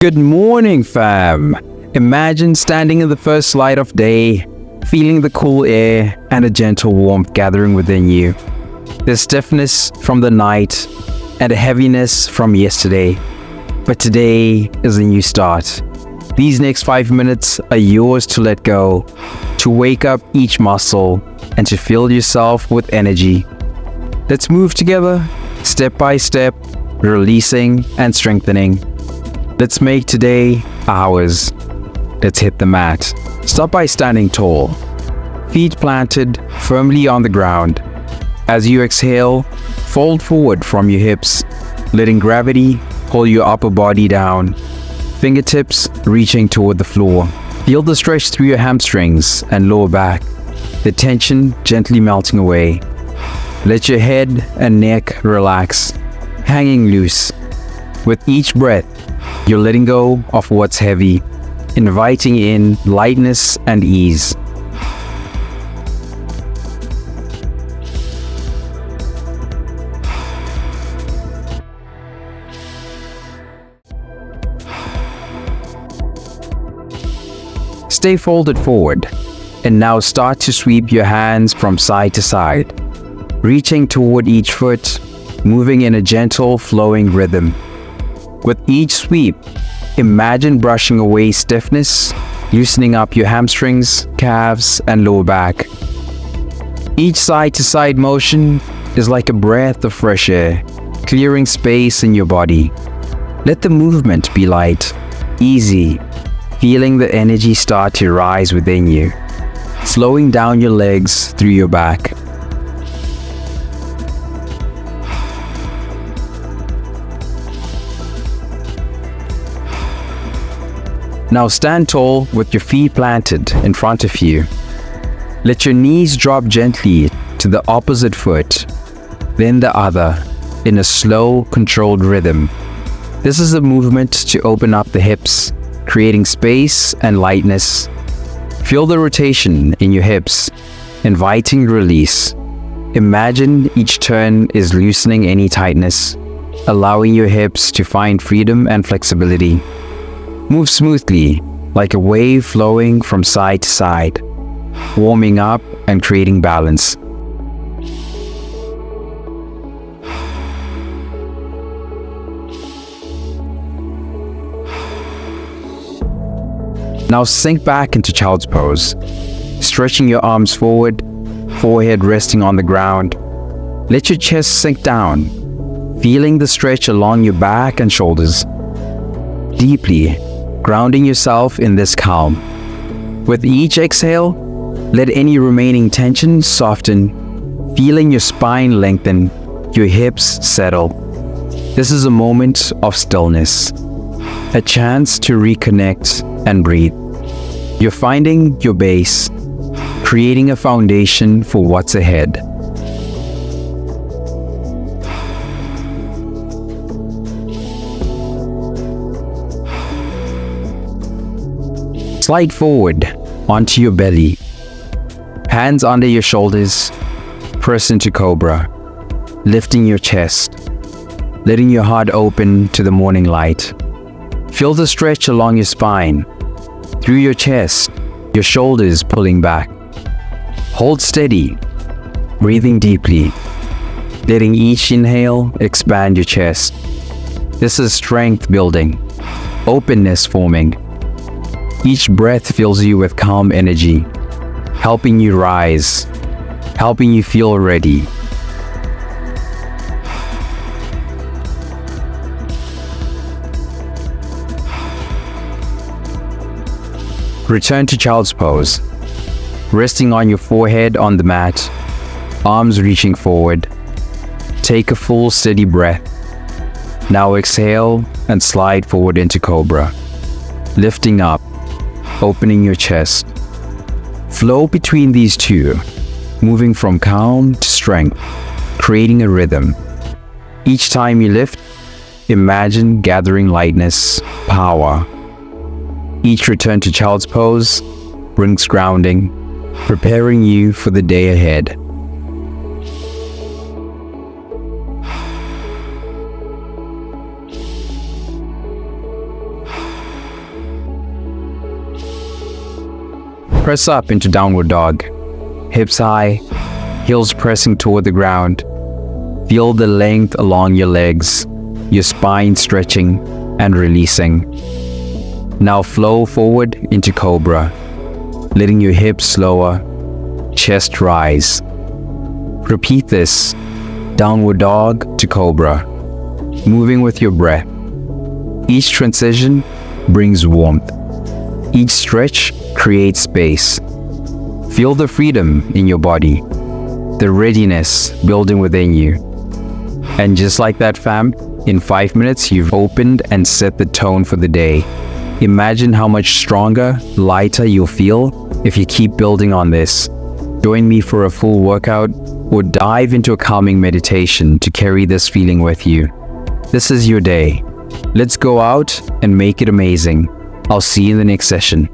Good morning, fam. Imagine standing in the first light of day, feeling the cool air and a gentle warmth gathering within you. There's stiffness from the night and a heaviness from yesterday. But today is a new start. These next 5 minutes are yours to let go, to wake up each muscle and to fill yourself with energy. Let's move together, step by step, releasing and strengthening. Let's make today ours. Let's hit the mat. Start by standing tall, feet planted firmly on the ground. As you exhale, fold forward from your hips, letting gravity pull your upper body down. Fingertips reaching toward the floor. Feel the stretch through your hamstrings and lower back, the tension gently melting away. Let your head and neck relax, hanging loose. With each breath, you're letting go of what's heavy, inviting in lightness and ease. Stay folded forward, and now start to sweep your hands from side to side, reaching toward each foot, moving in a gentle, flowing rhythm. With each sweep, imagine brushing away stiffness, loosening up your hamstrings, calves, and lower back. Each side-to-side motion is like a breath of fresh air, clearing space in your body. Let the movement be light, easy, feeling the energy start to rise within you, slowing down your legs through your back. Now stand tall with your feet planted in front of you. Let your knees drop gently to the opposite foot, then the other, in a slow, controlled rhythm. This is a movement to open up the hips, creating space and lightness. Feel the rotation in your hips, inviting release. Imagine each turn is loosening any tightness, allowing your hips to find freedom and flexibility. Move smoothly, like a wave flowing from side to side, warming up and creating balance. Now sink back into child's pose, stretching your arms forward, forehead resting on the ground. Let your chest sink down, feeling the stretch along your back and shoulders. Deeply, grounding yourself in this calm. With each exhale, let any remaining tension soften, feeling your spine lengthen, your hips settle. This is a moment of stillness, a chance to reconnect and breathe. You're finding your base, creating a foundation for what's ahead. Slide forward onto your belly, hands under your shoulders, press into Cobra, lifting your chest, letting your heart open to the morning light. Feel the stretch along your spine, through your chest, your shoulders pulling back. Hold steady, breathing deeply, letting each inhale expand your chest. This is strength building, openness forming. Each breath fills you with calm energy, helping you rise, helping you feel ready. Return to child's pose, resting on your forehead on the mat, arms reaching forward. Take a full steady breath. Now exhale and slide forward into Cobra, lifting up, opening your chest. Flow between these two, moving from calm to strength, creating a rhythm. Each time you lift, imagine gathering lightness, power. Each return to child's pose brings grounding, preparing you for the day ahead. Press up into downward dog. Hips high, heels pressing toward the ground. Feel the length along your legs, your spine stretching and releasing. Now flow forward into Cobra, letting your hips lower, chest rise. Repeat this, downward dog to Cobra, moving with your breath. Each transition brings warmth. Each stretch creates space. Feel the freedom in your body, the readiness building within you. And just like that, fam, in 5 minutes, you've opened and set the tone for the day. Imagine how much stronger, lighter you'll feel if you keep building on this. Join me for a full workout or dive into a calming meditation to carry this feeling with you. This is your day. Let's go out and make it amazing. I'll see you in the next session.